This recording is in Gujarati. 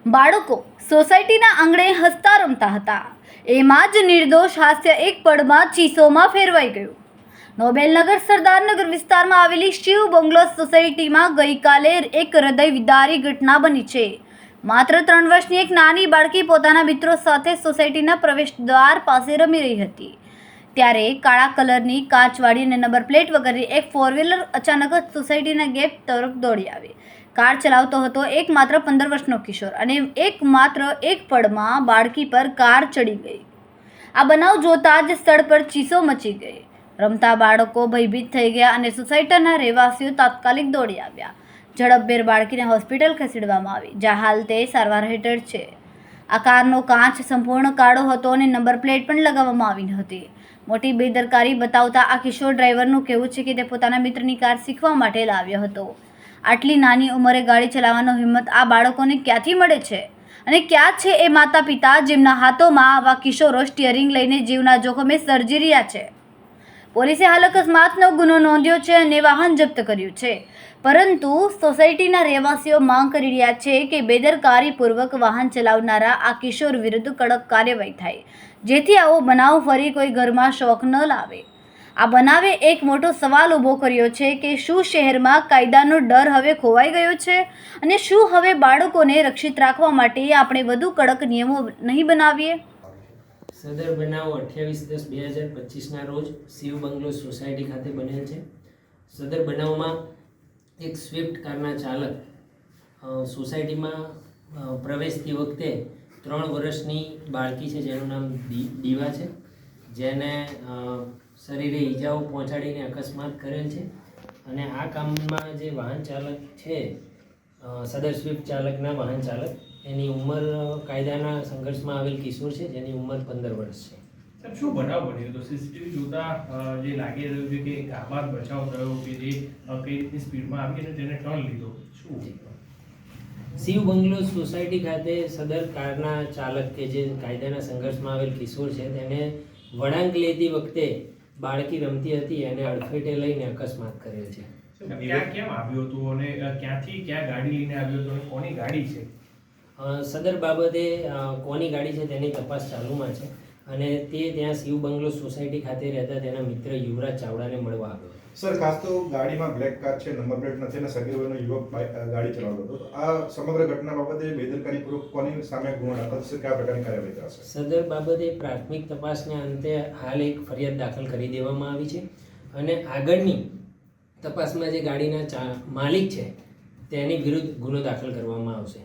બાળકો સોસાયટીના આંગણે હસતા રમતા હતા. એમાં જ નિર્દોષ હાસ્ય એક પળમાં ચીસોમાં ફેરવાઈ ગયું. નોબેલનગર સરદારનગર વિસ્તારમાં આવેલી શિવ બંગલો સોસાયટીમાં ગઈકાલે એક હૃદય વિદારી ઘટના બની છે. માત્ર 3 વર્ષની એક નાની બાળકી પોતાના મિત્રો સાથે સોસાયટીના પ્રવેશદ્વાર પાસે રમી રહી હતી. ત્યારે કાળા કલરની કાચવાળી અને નંબર પ્લેટ વગરની એક 4 વ્હીલર અચાનક જ સોસાયટીના ગેટ તરફ દોડી આવી. કાર ચલાવતો હતો એકમાત્ર 15 વર્ષનો કિશોર અને એક પળમાં બાળકી પર કાર ચડી ગઈ. આ બનાવ જોતા જ સ્થળ પર ચીસો મચી ગઈ. રમતા બાળકો ભયભીત થઈ ગયા અને સોસાયટીના રહેવાસીઓ તાત્કાલિક દોડી આવ્યા. ઝડપભેર બાળકીને હોસ્પિટલ ખસેડવામાં આવી, જ્યાં હાલ તે સારવાર હેઠળ છે. આ કારનો કાચ સંપૂર્ણ કાળો હતો અને નંબર પ્લેટ પણ લગાવવામાં આવી હતી. મોટી બેદરકારી બતાવતા આ કિશોર ડ્રાઈવરનું કહેવું છે કે તે પોતાના મિત્રની કાર શીખવા માટે લાવ્યો હતો. આટલી નાની ઉંમરે ગાડી ચલાવવાનો હિંમત આ બાળકોને ક્યાંથી મળે છે? અને ક્યાં છે એ માતા પિતા જેમના હાથોમાં આવા કિશોરો સ્ટીયરિંગ લઈને જીવના જોખમે સર્જી રહ્યા છે? પોલીસે હાલ અકસ્માતનો ગુનો નોંધ્યો છે અને વાહન જપ્ત કર્યું છે. પરંતુ સોસાયટીના રહેવાસીઓ માંગ કરી રહ્યા છે કે બેદરકારીપૂર્વક વાહન ચલાવનારા આ કિશોર વિરુદ્ધ કડક કાર્યવાહી થાય, જેથી આવો બનાવ ફરી કોઈ ઘરમાં શોક ન લાવે. આ બનાવે એક મોટો સવાલ ઊભો કર્યો છે કે શું શહેરમાં કાયદાનો ડર હવે ખોવાઈ ગયો છે? અને શું હવે બાળકોને રક્ષિત રાખવા માટે આપણે વધુ કડક નિયમો નહીં બનાવીએ? સદર બનાવ 28/10/2025ના રોજ શિવ બંગલો સોસાયટી ખાતે બનેલ છે. સદર બનાવમાં એક સ્વિફ્ટ કારના ચાલક સોસાયટીમાં પ્રવેશતી વખતે 3 વર્ષની બાળકી છે જેનું નામ દીવા છે, જેને શરીરે ઈજાઓ પહોંચાડીને અકસ્માત કરેલ છે. અને આ કામમાં જે વાહન ચાલક છે, સદર સ્વિફ્ટ ચાલકના વાહન ચાલક, એની ઉંમર કાયદાના સંઘર્ષમાં આવેલ કિશોર છે, જેની ઉંમર 15 વર્ષ છે. સાહેબ, શું બનાવ બન્યો હતો? સીસીટીવી જોતા જે લાગી રહ્યું છે કે એક આબાદ બચાવ થયો કે જે કઈ રીતની સ્પીડમાં આવી અને તેને ટર્ન લીધો, શું? શિવ બંગલો સોસાયટી ખાતે સદર કારના ચાલક કે જે કાયદાના સંઘર્ષમાં આવેલ કિશોર છે, તેને વળાંક લેતી વખતે બાળકી રમતી હતી અને અડફેટે લઈને અકસ્માત કરેલ છે. ક્યાં કેમ આવ્યું હતું અને ક્યાંથી ક્યાં ગાડી લઈને આવ્યો હતો અને કોની ગાડી છે? સદર બાબતે કોની ગાડી છે તેની તપાસ ચાલુમાં છે અને તે ત્યાં શિવ બંગલો સોસાયટી ખાતે રહેતા તેના મિત્ર યુવરાજ ચાવડાને મળવા આવ્યો. સર, ખાસ તો ગાડીમાં બ્લેક કાર છે, નંબર પ્લેટ નથી અને સગીર વયનો યુવક ગાડી ચલાવતો હતો. આ સમગ્ર ઘટના બાબતે બેદરકારીપૂર્વક કોની સામે ગુનો દાખલ થશે, કયા પ્રકારની કાર્યવાહી થશે? સદર બાબતે પ્રાથમિક તપાસના અંતે હાલ એક ફરિયાદ દાખલ કરી દેવામાં આવી છે અને આગળની તપાસમાં જે ગાડીના માલિક છે તેની વિરુદ્ધ ગુનો દાખલ કરવામાં આવશે.